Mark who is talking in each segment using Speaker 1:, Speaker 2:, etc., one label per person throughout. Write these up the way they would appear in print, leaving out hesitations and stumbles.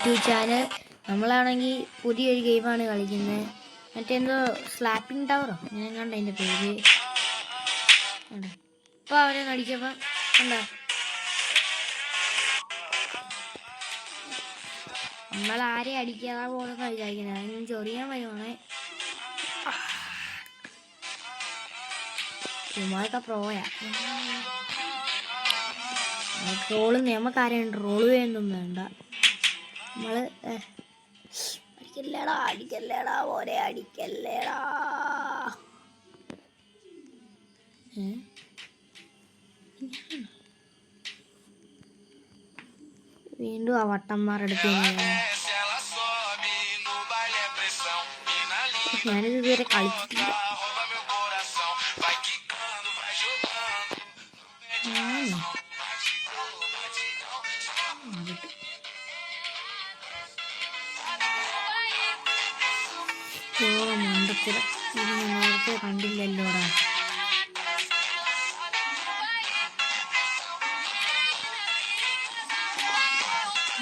Speaker 1: YouTube channel. നമ്മളാണെങ്കിൽ പുതിയൊരു ഗെയിമാണ് കളിക്കുന്നത്. മറ്റെന്തോ സ്ലാപ്പിംഗ് ടവറോ അങ്ങനെ കണ്ട അതിൻ്റെ പേര്. ഇപ്പോൾ അവനെ നടിച്ചപ്പം കണ്ടോ, നമ്മളാരെ അടിക്കാതെ പോകുന്ന വിചാരിക്കുന്നത്. അതിന് ചൊറിയാൻ വരുവാണേ. ചുമ്മാതൊക്കെ പ്രോയാ. ട്രോള് നമുക്കാരെയും ട്രോള് വേണ്ടൊന്നും വേണ്ട. നമ്മള് അടിക്കല്ലേടാ അടിക്കല്ലേടാ ഓരേ അടിക്കല്ലേടാ. വീണ്ടും ആ വട്ടന്മാരെടുത്ത് ഞാനിത് ഇതുവരെ കളിച്ചിട്ടില്ല. മണ്ടത്തില ഇത് നേരത്തെ കണ്ടില്ലല്ലോടാ.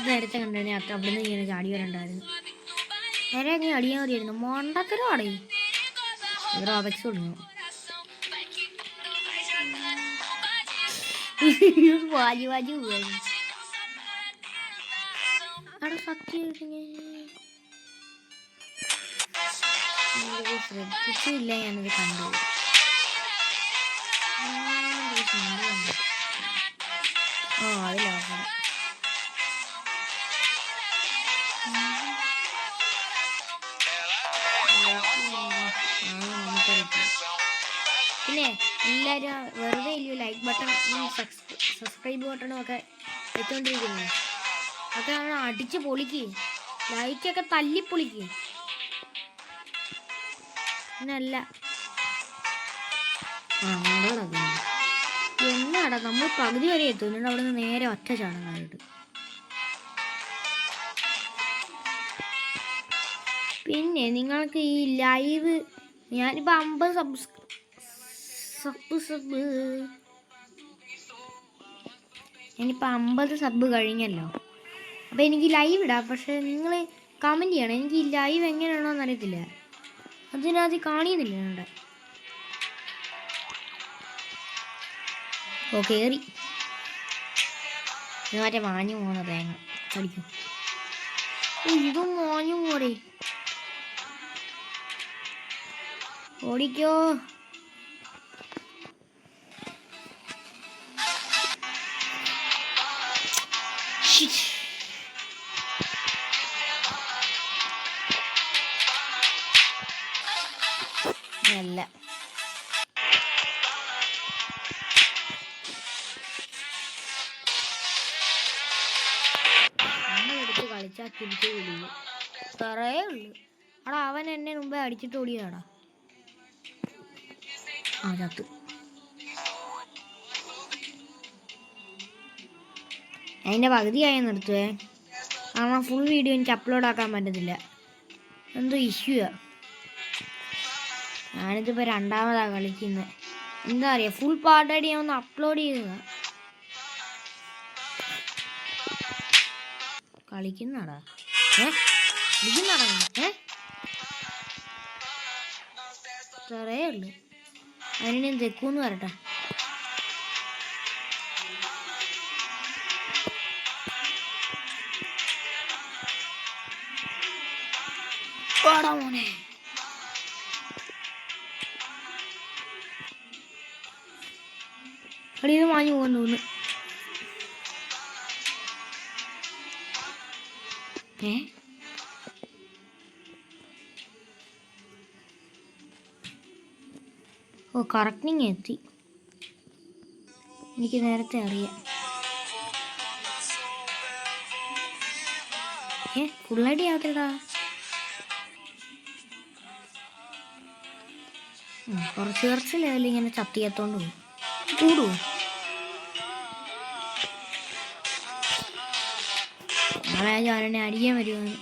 Speaker 1: നേരത്തെ കണ്ടേ അത്ര അവിടുന്ന് ഇങ്ങനെ ചാടി വരണ്ടായിരുന്നു. നേരെ നീ അടിയാൻ മതിയായിരുന്നു. മണ്ടത്തിലും അടയും ഇവിടെ അപേക്ഷ കൊടുക്കുന്നു. വാജി വാജി പോവായിരുന്നു അവിടെ. സത്യം ശ്രദ്ധിച്ചില്ല ഞാനത് കണ്ടു. അതിലാക്കണം. പിന്നെ എല്ലാവരും വെറുതെ ഇല്ല ലൈക്ക് ബട്ടൺ സബ്സ്ക്രൈബ് ബട്ടണും ഒക്കെ വെച്ചോണ്ടിരിക്കുന്നു. അതൊക്കെ അടിച്ച് പൊളിക്ക്, ലൈക്കൊക്കെ തല്ലിപ്പൊളിക്ക്. പിന്നല്ല എന്നാടാ നമ്മൾ പകുതി വരെ എത്തുന്നുണ്ട്. അവിടെ നിന്ന് നേരെ ഒറ്റ ചാണകമായിട്ട്. പിന്നെ നിങ്ങൾക്ക് ഈ ലൈവ് ഞാനിപ്പോൾ 50 ഞാനിപ്പോൾ 50 സബ് കഴിഞ്ഞല്ലോ. അപ്പോൾ എനിക്ക് ലൈവ് ഇടാം. പക്ഷേ നിങ്ങൾ കമൻറ്റ് ചെയ്യണം. എനിക്ക് ഈ ലൈവ് എങ്ങനെയാണോ എന്നറിയത്തില്ല, അതിനകത്ത് കാണിയുന്നില്ല ഞങ്ങളുടെ. ഓ കയറി ഇത് മറ്റേ മാഞ്ഞു പോകുന്ന തേങ്ങ കടിക്കും. ഇതും മാഞ്ഞു പോടേ. ഓടിക്കോ. അല്ല നമ്മളെടുത്ത് കളിച്ചാൽ തിരിച്ചു വിളിക്കും. അത്രയേ ഉള്ളു. അടാ അവൻ എന്നെ മുമ്പേ അടിച്ചിട്ട് ഓടിയതാടാ. ആ ചത്തു. അതിൻ്റെ പകുതിയായി നിർത്തുവേ. കാരണം ഫുൾ വീഡിയോ എനിക്ക് അപ്ലോഡ് ആക്കാൻ പറ്റത്തില്ല. എന്തോ ഇഷ്യൂവാ. ഞാനിതിപ്പോൾ രണ്ടാമതാണ് കളിക്കുന്നത്. എന്താ അറിയാം, ഫുൾ പാട്ടായിട്ട് ഞാൻ ഒന്ന് അപ്ലോഡ് ചെയ്തതാണ്. കളിക്കുന്നടാ കളിക്കുന്നടാ ഇത്രയേ ഉള്ളു. അതിന് ഞാൻ തെക്കൂന്ന് വരട്ടെ. പാടാ മോനെ. അടിയത് മാഞ്ഞു പോകാൻ തോന്നുന്നു. ഓ കറക്റ്റിങ് എത്തി. എനിക്ക് നേരത്തെ അറിയാം. ഫുള്ളടി ആകത്തടാ. കുറച്ച് ലെവലിൽ ഇങ്ങനെ ചത്തിയത്തോണ്ട് പോകും. കൂടുവോ? നാളെ ഞാനെന്നെ അടിക്കാൻ വരുവാണ്.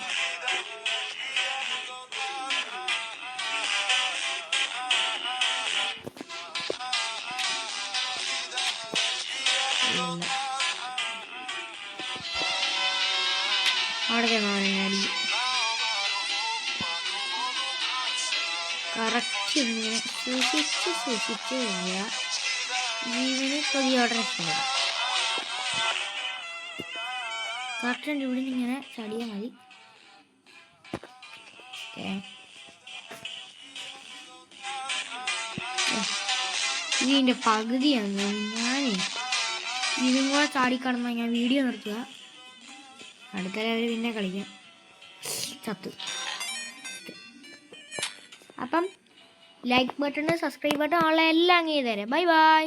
Speaker 1: അവിടെ ചെന്നാടി കറക്റ്റ് ഇങ്ങനെ സൂക്ഷിച്ച് പോവുക. ജീവന് കൊതിയോടെ രക്ഷപ്പെടാം. കറക്റ്റ് ഇവിടെ നിന്ന് ഇങ്ങനെ ചടിയാൽ മതി. ഇതിൻ്റെ പകുതിയാണ്. ഞാനേ ഇതും കൂടെ ചാടിക്കടന്നാൽ ഞാൻ വീഡിയോ നിർത്തുക. അടുത്ത ലെവൽ പിന്നെ കളിക്കാം. ചത്ത്. അപ്പം ലൈക്ക് ബട്ടൺ, സബ്സ്ക്രൈബ് ബട്ടൺ ഉള്ള എല്ലാം അങ്ങ് ചെയ്ത് തരാം. Bye bye.